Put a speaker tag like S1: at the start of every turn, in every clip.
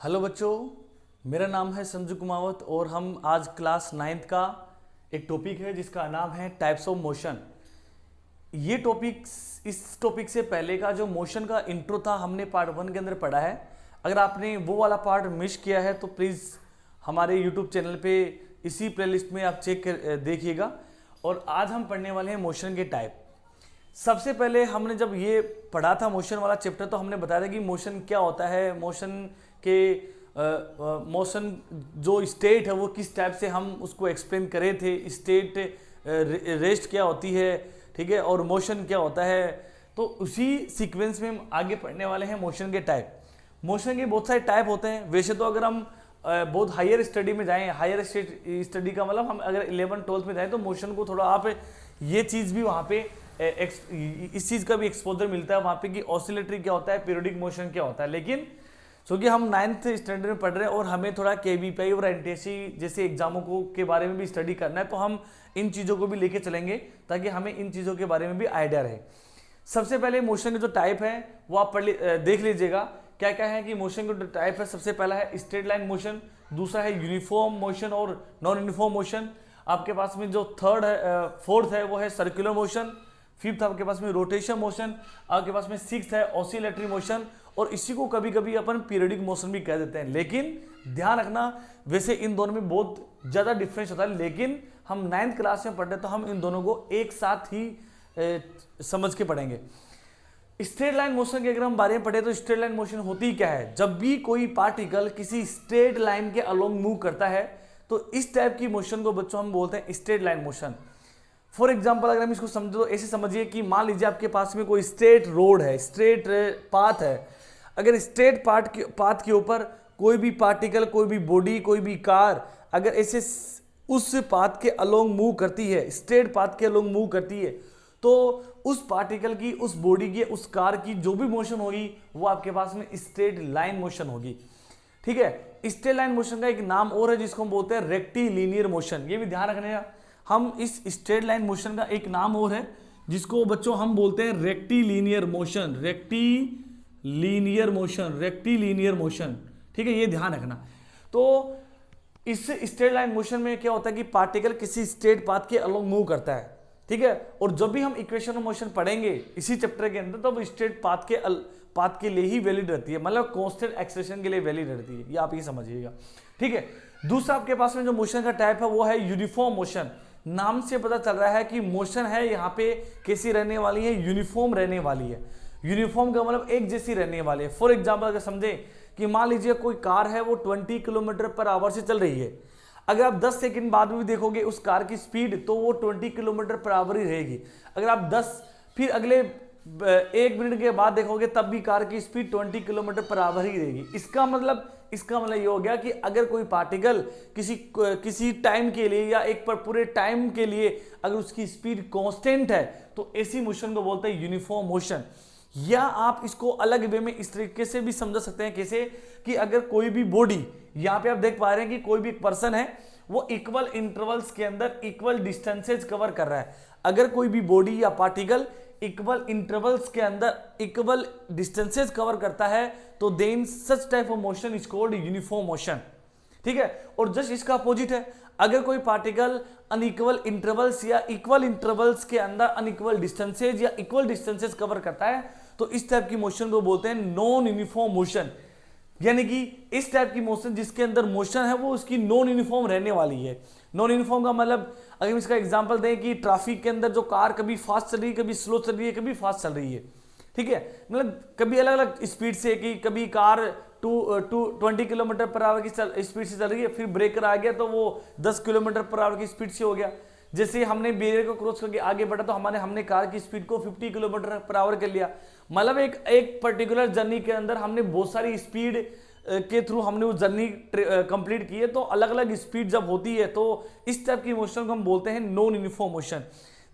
S1: Hello बच्चों, मेरा नाम है संजू कुमावत और हम आज क्लास 9th का एक टॉपिक है जिसका नाम है टाइप्स ऑफ मोशन। ये टॉपिक, इस टॉपिक से पहले का जो मोशन का इंट्रो था हमने पार्ट 1 के अंदर पढ़ा है। अगर आपने वो वाला पार्ट मिस किया है तो प्लीज़ हमारे यूट्यूब चैनल पे इसी प्लेलिस्ट में आप चेक कर देखिएगा। और आज हम पढ़ने वाले हैं मोशन के टाइप। सबसे पहले हमने जब ये पढ़ा था मोशन वाला चैप्टर तो हमने बताया था कि मोशन क्या होता है, मोशन जो स्टेट है वो किस टाइप से हम उसको एक्सप्लेन करे थे, स्टेट रेस्ट क्या होती है, ठीक है, और मोशन क्या होता है। तो उसी सीक्वेंस में हम आगे पढ़ने वाले हैं मोशन के टाइप। मोशन के बहुत सारे टाइप होते हैं। वैसे तो अगर हम बहुत हायर स्टडी में जाएं, हायर स्टडी का मतलब हम अगर 11th-12th में जाएं तो मोशन को थोड़ा आप ये चीज़ भी वहाँ पे इस चीज़ का भी एक्सपोजर मिलता है वहाँ पे कि ऑसिलेटरी क्या होता है, पीरियोडिक मोशन क्या होता है। लेकिन क्योंकि हम 9th स्टैंडर्ड में पढ़ रहे हैं और हमें थोड़ा केवीपीआई और एनटीएससी जैसे एग्जामों को के बारे में भी स्टडी करना है, तो हम इन चीज़ों को भी लेके चलेंगे ताकि हमें इन चीज़ों के बारे में भी आइडिया रहे। सबसे पहले मोशन के जो टाइप है वो आप देख लीजिएगा क्या क्या है कि मोशन के जो टाइप है। सबसे पहला है स्ट्रेट लाइन मोशन, दूसरा है यूनिफॉर्म मोशन और नॉन यूनिफॉर्म मोशन। आपके पास में जो फोर्थ है वो है सर्कुलर मोशन। फिफ्थ आपके पास में रोटेशन मोशन। आपके पास में सिक्स्थ है ऑसिलेटरी मोशन और इसी को कभी कभी अपन पीरियोडिक मोशन भी कह देते हैं। लेकिन ध्यान रखना, वैसे इन दोनों में बहुत ज़्यादा डिफरेंस होता है, लेकिन हम 9th क्लास में पढ़ रहे तो हम इन दोनों को एक साथ ही समझ के पढ़ेंगे। स्ट्रेट लाइन मोशन के अगर हम बारे में पढ़े तो स्ट्रेट लाइन मोशन होती क्या है? जब भी कोई पार्टिकल किसी स्ट्रेट लाइन के अलोंग मूव करता है तो इस टाइप की मोशन को बच्चों हम बोलते हैं straight line motion. For example अगर हम इसको समझे तो ऐसे समझिए कि मान लीजिए आपके पास में कोई स्ट्रेट रोड है, स्ट्रेट पाथ है। अगर स्ट्रेट पाथ के ऊपर कोई भी पार्टिकल, कोई भी बॉडी, कोई भी कार अगर ऐसे उस पाथ के अलोंग मूव करती है, स्ट्रेट पाथ के अलोंग मूव करती है, तो उस पार्टिकल की, उस बॉडी की, उस कार की जो भी मोशन होगी वो आपके पास में स्ट्रेट लाइन मोशन होगी। ठीक है, स्ट्रेट लाइन मोशन का एक नाम और है जिसको हम बोलते हैं रेक्टिलिनियर मोशन। ये भी ध्यान रखने का, हम इस स्ट्रेट लाइन मोशन का एक नाम और है जिसको बच्चों हम बोलते हैं rectilinear motion, rectilinear motion, rectilinear motion. ठीक है, ये ध्यान रखना। तो इस स्ट्रेट लाइन मोशन में क्या होता है कि पार्टिकल किसी स्ट्रेट पाथ के अलोंग मूव करता है। ठीक है, और जब भी हम इक्वेशन ऑफ मोशन पढ़ेंगे इसी चैप्टर के अंदर तो वो स्ट्रेट पाथ के लिए ही वैलिड रहती है, मतलब कांस्टेंट एक्सेलेरेशन के लिए वैलिड रहती है, ये आप ये समझिएगा। ठीक है, दूसरा आपके पास में जो मोशन का टाइप है वो है यूनिफॉर्म मोशन। नाम से पता चल रहा है कि मोशन है यहाँ पे कैसी रहने वाली है, यूनिफॉर्म रहने वाली है। यूनिफॉर्म का मतलब एक जैसी रहने वाली है। फॉर एग्जाम्पल अगर समझे कि मान लीजिए कोई कार है वो 20 किलोमीटर पर आवर से चल रही है। अगर आप 10 सेकंड बाद भी देखोगे उस कार की स्पीड तो वो 20 किलोमीटर पर आवर ही रहेगी। अगर आप 10 फिर अगले 1 मिनट के बाद देखोगे तब भी कार की स्पीड 20 किलोमीटर पर आवर ही रहेगी। इसका मतलब ये हो गया कि अगर कोई पार्टिकल किसी टाइम के लिए या एक पर पूरे टाइम के लिए अगर उसकी स्पीड कांस्टेंट है तो ऐसी मोशन को बोलते हैं यूनिफॉर्म मोशन। या आप इसको अलग वे में इस तरीके से भी समझ सकते हैं, कैसे कि अगर कोई भी बॉडी, यहाँ पे आप देख पा रहे हैं कि कोई भी एक पर्सन है वो इक्वल इंटरवल्स के अंदर इक्वल डिस्टेंसेज कवर कर रहा है। अगर कोई भी बॉडी या पार्टिकल इक्वल इंटरवल्स के अंदर इक्वल डिस्टेंसेज कवर करता है तो then such type of motion is called uniform motion. ठीक है, और जस्ट इसका अपोजिट है, अगर कोई पार्टिकल अनइक्वल इंटरवल्स या इक्वल इंटरवल्स के अंदर अनइक्वल डिस्टेंसेज या इक्वल डिस्टेंसेज कवर करता है तो इस टाइप की मोशन को बोलते हैं नॉन यूनिफॉर्म मोशन। यानी कि इस टाइप की मोशन जिसके अंदर मोशन है वो उसकी नॉन यूनिफॉर्म रहने वाली है। नॉन यूनिफॉर्म का मतलब अगर हम इसका एग्जांपल दें कि ट्रैफिक के अंदर जो कार कभी फास्ट चल रही है, कभी स्लो चल रही है, कभी फास्ट चल रही है। ठीक है, मतलब कभी अलग अलग स्पीड से, कि कभी कार 20 किलोमीटर पर आवर की स्पीड से चल रही है, फिर ब्रेकर आ गया तो वो 10 किलोमीटर पर आवर की स्पीड से हो गया। जैसे हमने बैरियर को क्रॉस करके आगे बढ़ा तो हमने कार की स्पीड को 50 किलोमीटर पर आवर कर लिया। मतलब एक पर्टिकुलर जर्नी के अंदर हमने बहुत सारी स्पीड के थ्रू हमने वो जर्नी कंप्लीट की है। तो अलग अलग स्पीड जब होती है तो इस टाइप की मोशन को हम बोलते हैं नॉन यूनिफॉर्म मोशन।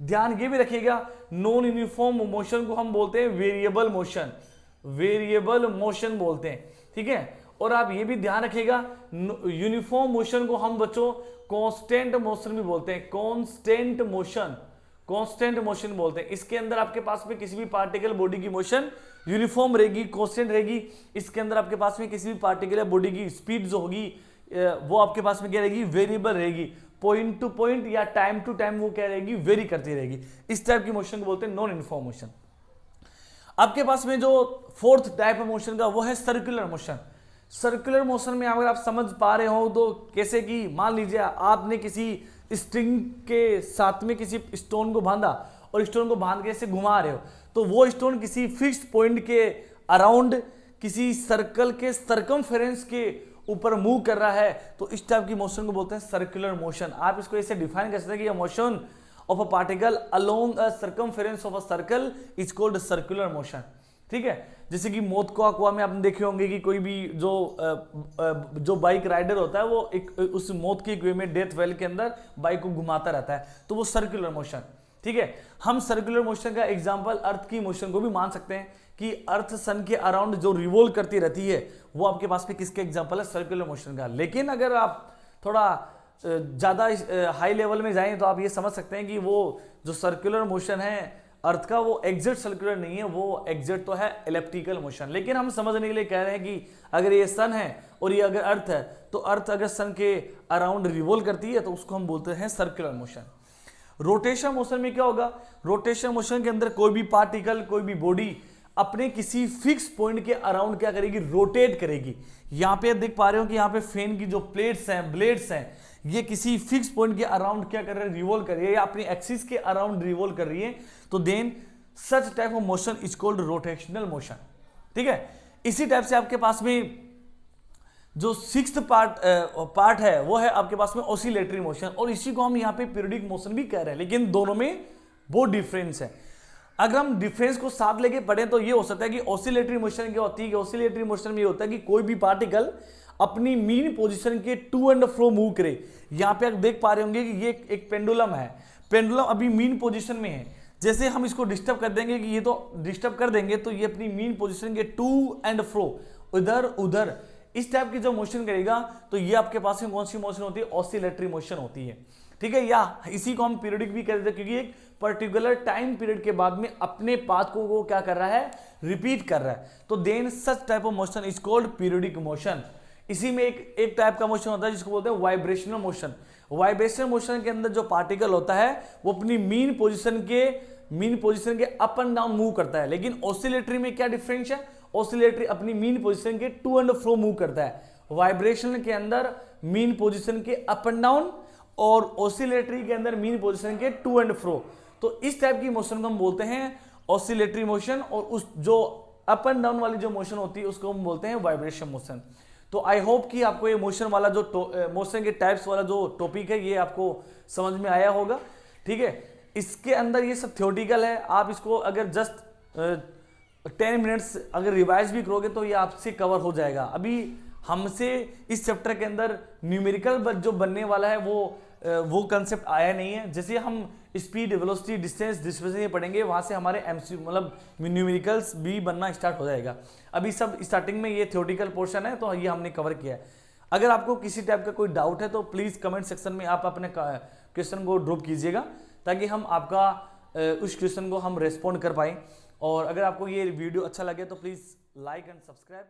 S1: ध्यान ये भी रखिएगा, नॉन यूनिफॉर्म मोशन को हम बोलते हैं वेरिएबल मोशन, वेरिएबल मोशन बोलते हैं। ठीक है, और आप ये भी ध्यान रखिएगा यूनिफॉर्म मोशन को हम बच्चों कांस्टेंट मोशन भी बोलते हैं, कांस्टेंट मोशन, कांस्टेंट मोशन बोलते हैं। इसके अंदर आपके पास में किसी भी पार्टिकल बॉडी की मोशन यूनिफॉर्म रहेगी, कांस्टेंट रहेगी। इसके अंदर आपके पास में किसी भी पार्टिकल बॉडी की स्पीड जो होगी वो आपके पास में क्या रहेगी, वेरिएबल रहेगी। पॉइंट टू पॉइंट या टाइम टू टाइम वो क्या रहेगी, वेरी करती रहेगी। इस टाइप की मोशन को बोलते हैं नॉन यूनिफॉर्म मोशन। आपके पास में जो फोर्थ टाइप ऑफ मोशन का वो है सर्कुलर मोशन। सर्कुलर मोशन में अगर आप समझ पा रहे हो तो कैसे कि मान लीजिए आपने किसी स्ट्रिंग के साथ में किसी स्टोन को बांधा और स्टोन को बांध के ऐसे घुमा रहे हो, तो वो स्टोन किसी फिक्स्ड पॉइंट के अराउंड किसी सर्कल के सर्कमफेरेंस के ऊपर मूव कर रहा है, तो इस टाइप की मोशन को बोलते हैं सर्कुलर मोशन। आप इसको ऐसे डिफाइन कर सकते हैं कि motion of a particle along a circumference of a circle is called circular motion. ठीक है, जैसे कि मौत को अकुआ में आपने देखे होंगे कि कोई भी जो बाइक राइडर होता है वो एक उस मौत के कुएं में, डेथ वेल के अंदर बाइक को घुमाता रहता है, तो वो सर्कुलर मोशन। ठीक है, हम सर्कुलर मोशन का एग्जांपल अर्थ की मोशन को भी मान सकते हैं कि अर्थ सन के अराउंड जो रिवॉल्व करती रहती है वो आपके पास में किसके एग्जांपल है, सर्कुलर मोशन का। लेकिन अगर आप थोड़ा ज्यादा हाई लेवल में जाएं तो आप ये समझ सकते हैं कि वो जो सर्कुलर मोशन है अर्थ का वो एग्जैक्ट सर्कुलर नहीं है, वो एग्जैक्ट तो है एलिप्टिकल मोशन। लेकिन हम समझने के लिए कह रहे हैं कि अगर ये सन है और ये अगर अर्थ है, तो अर्थ अगर सन के अराउंड रिवॉल्व करती है तो उसको हम बोलते हैं सर्कुलर मोशन। रोटेशन मोशन में क्या होगा, रोटेशन मोशन के अंदर कोई भी पार्टिकल, कोई भी बॉडी अपने किसी फिक्स पॉइंट के अराउंड क्या करेगी, रोटेट करेगी। यहां पे देख पा रहे हो कि यहाँ पे फैन की जो प्लेट्स हैं, ब्लेड्स हैं, ये किसी फिक्स पॉइंट के अराउंड क्या कर रहे हैं, रिवॉल्व कर रही है, या अपनी एक्सिस के अराउंड रिवॉल्व कर रही है, तो then such type of motion is called rotational motion. ठीक है, इसी टाइप से आपके पास में जो सिक्स्थ पार्ट है वो है आपके पास में ऑसिलेटरी मोशन, और इसी को हम यहाँ पे पीरियडिक मोशन भी कह रहे हैं, लेकिन दोनों में बहुत डिफरेंस है। अगर हम डिफरेंस को साथ लेके पढ़ें तो ये हो सकता है कि ऑसिलेटरी मोशन क्या होती है, कि ऑसिलेटरी मोशन में ये होता है कि कोई भी पार्टिकल अपनी मीन पोजीशन के टू एंड फ्रो मूव करे। यहां पे आप देख पा रहे होंगे कि ये एक पेंडुलम है, पेंडुलम अभी मीन पोजीशन में है। जैसे हम इसको डिस्टर्ब कर देंगे, कि ये तो डिस्टर्ब कर देंगे तो ये अपनी मीन पोजीशन के टू एंड फ्रो, इधर उधर, इस टाइप की जो मोशन करेगा, तो ये आपके पास में कौन सी मोशन होती है, ऑसिलेटरी मोशन होती है। ठीक है, या इसी को हम पीरियडिक भी कहते हैं, क्योंकि एक पर्टिकुलर टाइम पीरियड के बाद में अपने पाथ को वो क्या कर रहा है, रिपीट कर रहा है, तो then such type of motion is called periodic motion. इसी में एक टाइप का मोशन होता है जिसको बोलते हैं वाइब्रेशनल मोशन। वाइब्रेशनल मोशन के अंदर जो पार्टिकल होता है वो अपनी मीन पोजीशन के अप एंड डाउन मूव करता है। लेकिन ऑसिलेटरी में क्या डिफरेंस है, ऑसिलेटरी अपनी मीन पोजीशन के टू एंड फ्रो मूव करता है, वाइब्रेशनल के अंदर मीन पोजीशन के अप एंड डाउन, और ऑसिलेटरी के अंदर मीन पोजीशन के टू एंड फ्रो। तो इस टाइप की मोशन को हम बोलते हैं ऑसिलेटरी मोशन, और उस जो अप एंड डाउन वाली जो मोशन होती है उसको हम बोलते हैं वाइब्रेशन मोशन। तो आई होप कि आपको ये मोशन वाला जो मोशन के टाइप्स वाला जो टॉपिक है ये आपको समझ में आया होगा। ठीक है, इसके अंदर ये सब थ्योरेटिकल है, आप इसको अगर जस्ट 10 मिनट्स अगर रिवाइज भी करोगे तो ये आपसे कवर हो जाएगा। अभी हमसे इस चैप्टर के अंदर न्यूमेरिकल जो बनने वाला है वो कंसेप्ट आया नहीं है। जैसे हम स्पीड, वेलोसिटी, डिस्टेंस, डिस्प्लेसमेंट ये पढ़ेंगे, वहां से हमारे एमसीक्यू मतलब न्यूमेरिकल्स भी बनना स्टार्ट हो जाएगा। अभी सब स्टार्टिंग में ये थ्योरेटिकल पोर्शन है, तो ये हमने कवर किया है। अगर आपको किसी टाइप का कोई डाउट है तो प्लीज कमेंट सेक्शन में आप अपने क्वेश्चन को ड्रॉप कीजिएगा, ताकि हम आपका उस क्वेश्चन को हम रेस्पॉन्ड कर पाए। और अगर आपको ये वीडियो अच्छा लगे तो प्लीज लाइक एंड सब्सक्राइब।